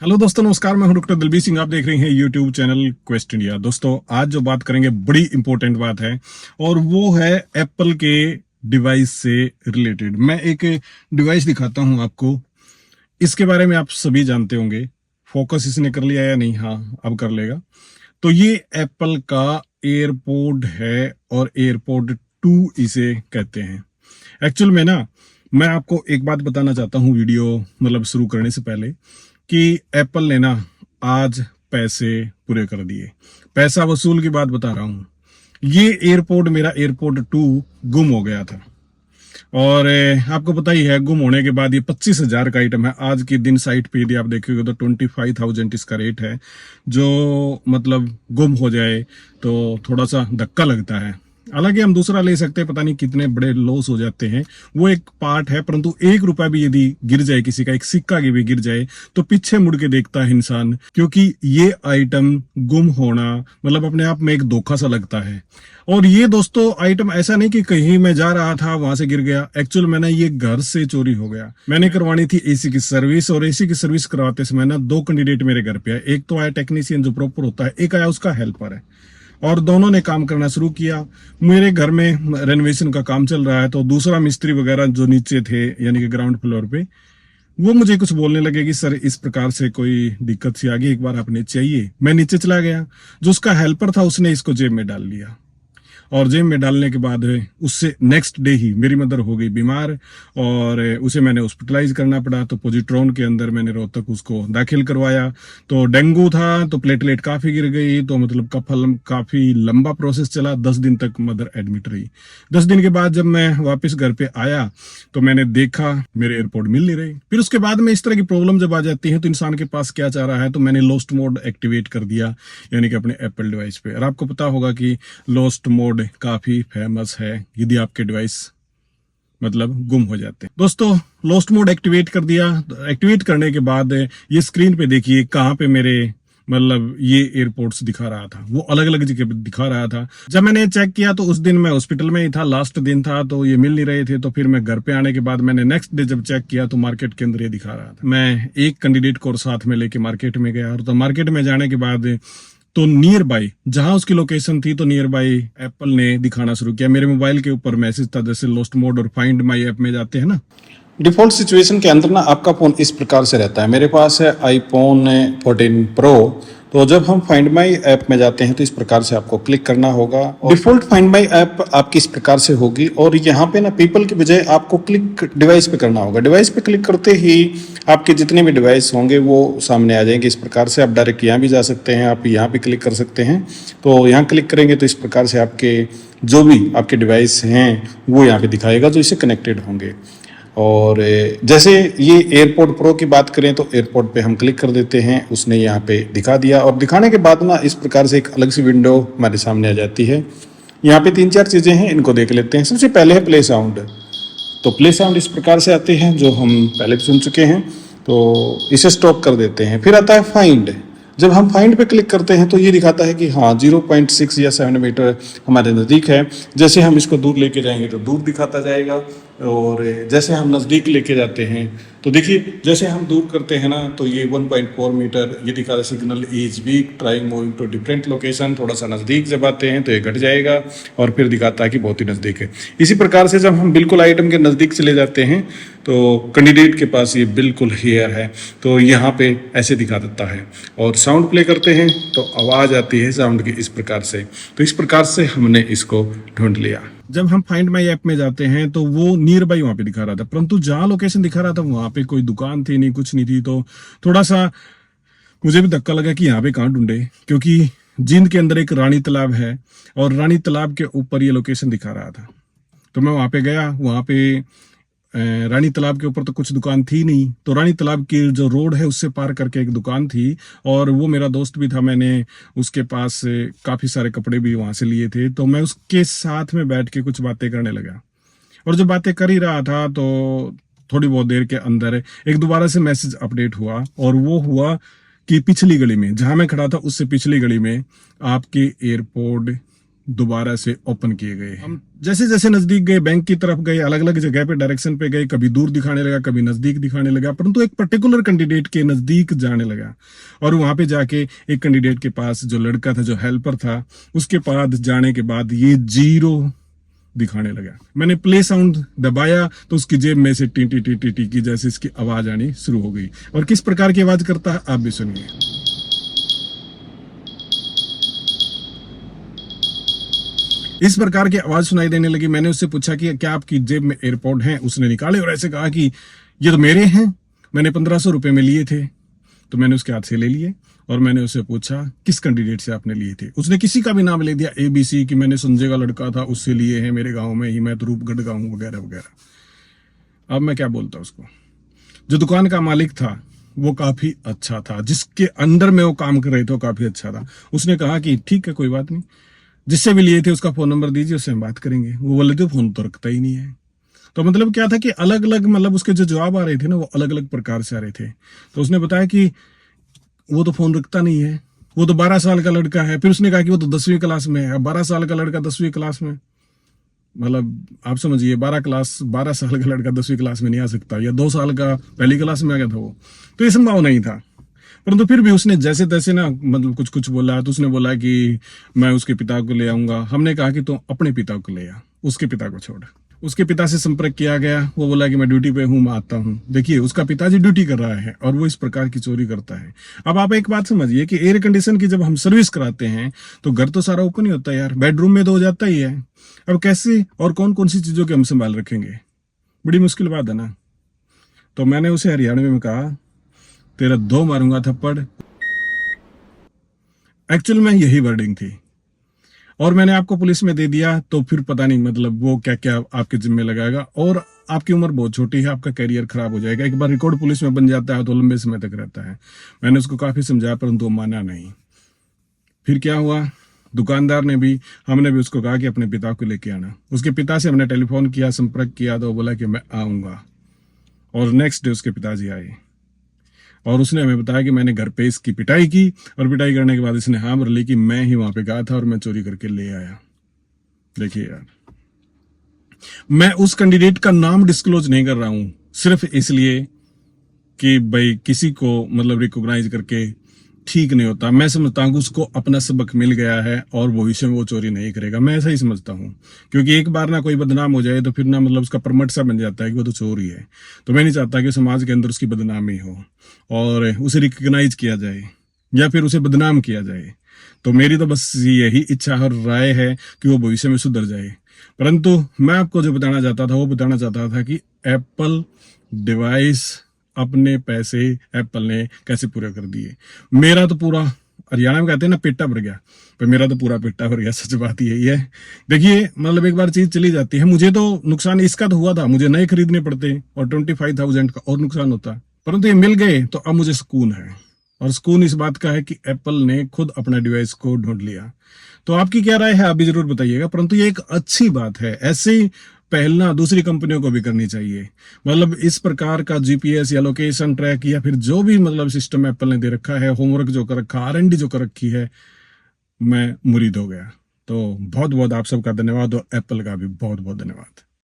Hello दोस्तों, नमस्कार। मैं हूं डॉक्टर दिलबीर सिंह। आप देख रहे हैं यूट्यूब चैनल क्वेस्ट इंडिया। दोस्तों, आज जो बात करेंगे बड़ी इंपॉर्टेंट बात है और वो है एप्पल के डिवाइस से रिलेटेड। मैं एक डिवाइस दिखाता हूं आपको। इसके बारे में आप सभी जानते होंगे। फोकस इसने कर लिया या नहीं? हाँ, अब कर लेगा। तो ये एप्पल का एयरपोड है और एयरपोड 2 इसे कहते हैं। एक्चुअल में ना, मैं आपको एक बात बताना चाहता हूँ वीडियो शुरू करने से पहले कि एप्पल ने ना आज पैसे पूरे कर दिए। पैसा वसूल की बात बता रहा हूं। ये एयरपोर्ट, मेरा एयरपोर्ट 2 गुम हो गया था और आपको पता ही है, गुम होने के बाद ये 25,000 का आइटम है। आज के दिन साइट पे यदि आप देखोगे तो 25,000 इसका रेट है। जो गुम हो जाए तो थोड़ा सा धक्का लगता है। हालांकि हम दूसरा ले सकते हैं, पता नहीं कितने बड़े लॉस हो जाते हैं, वो एक पार्ट है। परंतु 1 रुपया भी यदि गिर जाए, किसी का एक सिक्का भी गिर जाए, तो पीछे मुड़ के देखता है इंसान, क्योंकि ये आइटम गुम होना अपने आप में एक धोखा सा लगता है। और ये दोस्तों आइटम ऐसा नहीं कि कहीं मैं जा रहा था वहां से गिर गया। एक्चुअल में ना ये घर से चोरी हो गया। मैंने करवानी थी एसी की सर्विस, और एसी की सर्विस करवाते समय ना 2 कैंडिडेट मेरे घर पे आए। एक तो आया टेक्नीशियन जो प्रॉपर होता है, एक आया उसका हेल्पर है, और दोनों ने काम करना शुरू किया। मेरे घर में रेनोवेशन का काम चल रहा है, तो दूसरा मिस्त्री वगैरह जो नीचे थे, यानी कि ग्राउंड फ्लोर पे, वो मुझे कुछ बोलने लगे कि सर इस प्रकार से कोई दिक्कत सी आ गई, एक बार आपने चाहिए। मैं नीचे चला गया। जो उसका हेल्पर था उसने इसको जेब में डाल लिया, और जेब में डालने के बाद उससे नेक्स्ट डे ही मेरी मदर हो गई बीमार, और उसे मैंने हॉस्पिटलाइज करना पड़ा। तो पॉजिट्रॉन के अंदर मैंने रोहतक उसको दाखिल करवाया। तो डेंगू था, तो प्लेटलेट काफी गिर गई, तो काफी लंबा प्रोसेस चला। 10 दिन तक मदर एडमिट रही। 10 दिन के बाद जब मैं वापस घर पे आया तो मैंने देखा मेरे एयरपोर्ट मिल नहीं रही। फिर उसके बाद में इस तरह की प्रॉब्लम जब आ जाती है तो इंसान के पास क्या चाह रहा है, तो मैंने लॉस्ट मोड एक्टिवेट कर दिया, यानी कि अपने एप्पल डिवाइस पे। और आपको पता होगा कि लॉस्ट मोड काफी फेमस है यदि आपके डिवाइस गुम हो जाते हैं। दोस्तों, लॉस्ट मोड एक्टिवेट कर दिया। एक्टिवेट करने के बाद ये स्क्रीन पे देखिए कहाँ पे मेरे ये एयरपोर्ट्स दिखा रहा था। वो अलग अलग जगह पे दिखा रहा था। जब मैंने चेक किया तो उस दिन मैं हॉस्पिटल में ही था, लास्ट दिन था, तो ये मिल नहीं रहे थे। तो फिर मैं घर पे आने के बाद मैंने नेक्स्ट डे जब चेक किया तो मार्केट के अंदर ये दिखा रहा था। मैं एक कैंडिडेट को साथ में लेके मार्केट में गया, और तो मार्केट में जाने के बाद तो नियर बाई जहां उसकी लोकेशन थी, तो नियर बाई एप्पल ने दिखाना शुरू किया। मेरे मोबाइल के ऊपर मैसेज था, जैसे लॉस्ट मोड और फाइंड माई ऐप में जाते हैं ना, डिफॉल्ट सिचुएशन के अंदर ना आपका फोन इस प्रकार से रहता है। मेरे पास है आईफोन 14 प्रो। तो जब हम फाइंड माई ऐप में जाते हैं तो इस प्रकार से आपको क्लिक करना होगा। डिफॉल्ट फाइंड माई ऐप आपकी इस प्रकार से होगी, और यहाँ पे ना पीपल के बजाय आपको क्लिक डिवाइस पे करना होगा। डिवाइस पे क्लिक करते ही आपके जितने भी डिवाइस होंगे वो सामने आ जाएंगे। इस प्रकार से आप डायरेक्ट यहाँ भी जा सकते हैं, आप यहाँ पे क्लिक कर सकते हैं। तो यहाँ क्लिक करेंगे तो इस प्रकार से आपके जो भी आपके डिवाइस हैं वो यहाँ पे दिखाएगा जो इससे कनेक्टेड होंगे। और जैसे ये एयरपोर्ट प्रो की बात करें तो एयरपोर्ट पे हम क्लिक कर देते हैं, उसने यहाँ पे दिखा दिया। और दिखाने के बाद ना इस प्रकार से एक अलग सी विंडो हमारे सामने आ जाती है। यहाँ पे 3-4 चीज़ें हैं, इनको देख लेते हैं। सबसे पहले है प्ले साउंड। तो प्ले साउंड इस प्रकार से आते हैं, जो हम पहले भी सुन चुके हैं, तो इसे स्टॉप कर देते हैं। फिर आता है फाइंड। जब हम फाइंड पे क्लिक करते हैं तो ये दिखाता है कि हाँ 0.6 या 7 मीटर हमारे नज़दीक है। जैसे हम इसको दूर लेके जाएंगे तो दूर दिखाता जाएगा, और जैसे हम नज़दीक लेके जाते हैं तो देखिए जैसे हम दूर करते हैं ना तो ये 1.4 मीटर ये दिखा रहा है। Signal is weak, trying moving to different location. थोड़ा सा नज़दीक जब आते हैं तो ये घट जाएगा, और फिर दिखाता है कि बहुत ही नज़दीक है। इसी प्रकार से जब हम बिल्कुल आइटम के नज़दीक चले जाते हैं तो कैंडिडेट के पास ये बिल्कुल हेयर है, तो यहाँ पे ऐसे दिखा देता है। और साउंड प्ले करते हैं तो आवाज़ आती है साउंड की इस प्रकार से। तो इस प्रकार से हमने इसको ढूंढ लिया। जब हम फाइंड माई ऐप में जाते हैं तो वो नियर बाई वहां पे दिखा रहा था, परंतु जहां लोकेशन दिखा रहा था वहां पे कोई दुकान थी नहीं, कुछ नहीं थी। तो थोड़ा सा मुझे भी धक्का लगा कि यहाँ पे कहाँ ढूंढे, क्योंकि जींद के अंदर एक रानी तालाब है और रानी तालाब के ऊपर ये लोकेशन दिखा रहा था। तो मैं वहां पे गया। वहां पे रानी तालाब के ऊपर तो कुछ दुकान थी नहीं, तो रानी तालाब की जो रोड है उससे पार करके एक दुकान थी, और वो मेरा दोस्त भी था। मैंने उसके पास से काफ़ी सारे कपड़े भी वहाँ से लिए थे, तो मैं उसके साथ में बैठ के कुछ बातें करने लगा। और जब बातें कर ही रहा था तो थोड़ी बहुत देर के अंदर एक दोबारा से मैसेज अपडेट हुआ, और वो हुआ कि पिछली गली में जहाँ मैं खड़ा था उससे पिछली गली में आपके एयरपोर्ट दोबारा से ओपन किए गए। हम जैसे जैसे नजदीक गए, बैंक की तरफ गए, अलग अलग जगह पे डायरेक्शन पे गए, कभी दूर दिखाने लगा, कभी नजदीक दिखाने लगा, परंतु एक पर्टिकुलर कैंडिडेट के नजदीक जाने लगा। और वहां पे जाके एक कैंडिडेट के पास जो लड़का था, जो हेल्पर था, उसके पास जाने के बाद ये 0 दिखाने लगा। मैंने प्ले साउंड दबाया तो उसकी जेब में से T T T T T की जैसे इसकी आवाज आनी शुरू हो गई। और किस प्रकार की आवाज करता है आप भी सुनिए। इस प्रकार की आवाज सुनाई देने लगी। मैंने उससे पूछा कि क्या आपकी जेब में एयरपॉड हैं? उसने निकाले और ऐसे कहा कि ये तो मेरे हैं, मैंने 1500 रुपए में लिए थे। तो मैंने उसके हाथ से ले लिए और मैंने उससे पूछा किस कैंडिडेट से आपने लिए थे? उसने किसी का भी नाम ले दिया, ABC, कि मैंने संजय का लड़का था, उससे लिए हैं, मेरे गांव में ही, मैं तो रूपगढ़ का हूं, वगैरह वगैरह। अब मैं क्या बोलता उसको। जो दुकान का मालिक था वो काफी अच्छा था, जिसके अंडर में वो काम कर रहे थे वो काफी अच्छा था। उसने कहा कि ठीक है, कोई बात नहीं, जिससे भी लिए थे उसका फोन नंबर दीजिए, उससे हम बात करेंगे। वो बोले थे फोन तो रखता ही नहीं है। तो मतलब क्या था कि अलग अलग, मतलब उसके जो जवाब आ रहे थे ना, वो अलग अलग प्रकार से आ रहे थे। तो उसने बताया कि वो तो फोन रखता नहीं है, वो तो 12 साल का लड़का है। फिर उसने कहा कि वो तो 10वीं क्लास में है। 12 साल का लड़का 10वीं क्लास में, मतलब आप समझिए 12 साल का लड़का 10वीं क्लास में नहीं आ सकता, या 2 साल का पहली क्लास में आ गया था वो, तो ये संभव नहीं था। परंतु फिर भी उसने जैसे तैसे ना, मतलब कुछ कुछ बोला। तो उसने बोला कि मैं उसके पिता को ले आऊंगा। हमने कहा कि तो अपने पिता को ले आ, उसके पिता को छोड़। उसके पिता से संपर्क किया गया। वो बोला कि मैं ड्यूटी पे हूं, मैं आता हूं। देखिए, उसका पिताजी ड्यूटी कर रहा है और वो इस प्रकार की चोरी करता है। अब आप एक बात समझिए कि एयर कंडीशन की जब हम सर्विस कराते हैं तो घर तो सारा ओपन ही होता है यार, बेडरूम में तो हो जाता ही है। अब कैसे और कौन कौन सी चीजों के हम संभाल रखेंगे? बड़ी मुश्किल बात है ना। तो मैंने उसे हरियाणवी में कहा, तेरा 2 मारूंगा थप्पड़। एक्चुअल में यही वर्डिंग थी। और मैंने आपको पुलिस में दे दिया तो फिर पता नहीं, मतलब वो क्या क्या आपके जिम्मे लगाएगा। और आपकी उम्र बहुत छोटी है, आपका करियर खराब हो जाएगा। एक बार रिकॉर्ड पुलिस में बन जाता है तो लंबे समय तक रहता है। मैंने उसको काफी समझाया परंतु वो माना नहीं। फिर क्या हुआ, दुकानदार ने भी, हमने भी उसको कहा कि अपने पिता को लेके आना। उसके पिता से हमने टेलीफोन किया, संपर्क किया, तो वो बोला कि मैं आऊंगा। और नेक्स्ट डे उसके पिताजी आए और उसने हमें बताया कि मैंने घर पे इसकी पिटाई की, और पिटाई करने के बाद इसने हाँ भर ली कि मैं ही वहां पे गया था और मैं चोरी करके ले आया। देखिए यार, मैं उस कैंडिडेट का नाम डिस्क्लोज नहीं कर रहा हूं सिर्फ इसलिए कि भाई किसी को मतलब रिकॉग्नाइज करके ठीक नहीं होता। मैं समझता हूँ कि उसको अपना सबक मिल गया है और भविष्य में वो चोरी नहीं करेगा। मैं ऐसा ही समझता हूँ, क्योंकि एक बार ना कोई बदनाम हो जाए तो फिर ना, मतलब उसका परमट सा बन जाता है कि वो तो चोर ही है। तो मैं नहीं चाहता कि समाज के अंदर उसकी बदनामी हो और उसे रिकॉग्नाइज किया जाए या फिर उसे बदनाम किया जाए। तो मेरी तो बस यही इच्छा और राय है कि वो भविष्य में सुधर जाए। परंतु मैं आपको जो बताना चाहता था वो बताना चाहता था कि एप्पल डिवाइस अपने पैसे एप्पल ने कैसे पूरे कर दिए। मेरा तो पूरा, हरियाणा में कहते हैं ना, पेटा भर गया, पर मेरा तो पूरा पेटा भर गया। सच बात यही है। देखिए, मतलब एक बार चीज चली जाती है। मुझे तो नुकसान इसका तो हुआ था, मुझे नए खरीदने पड़ते और 25,000 का और नुकसान होता, परंतु ये मिल गए तो अब मुझे सुकून है। और सुकून इस बात का है कि एप्पल ने खुद अपना डिवाइस को ढूंढ लिया। तो आपकी क्या राय है, आप भी जरूर बताइएगा। परंतु ये एक अच्छी बात है, ऐसे ही पहलना दूसरी कंपनियों को भी करनी चाहिए। मतलब इस प्रकार का जीपीएस या लोकेशन ट्रैक या फिर जो भी मतलब सिस्टम एप्पल ने दे रखा है, होमवर्क जो कर रखा, R&D जो कर रखी है, मैं मुरीद हो गया। तो बहुत बहुत आप सबका धन्यवाद और एप्पल का भी बहुत बहुत धन्यवाद।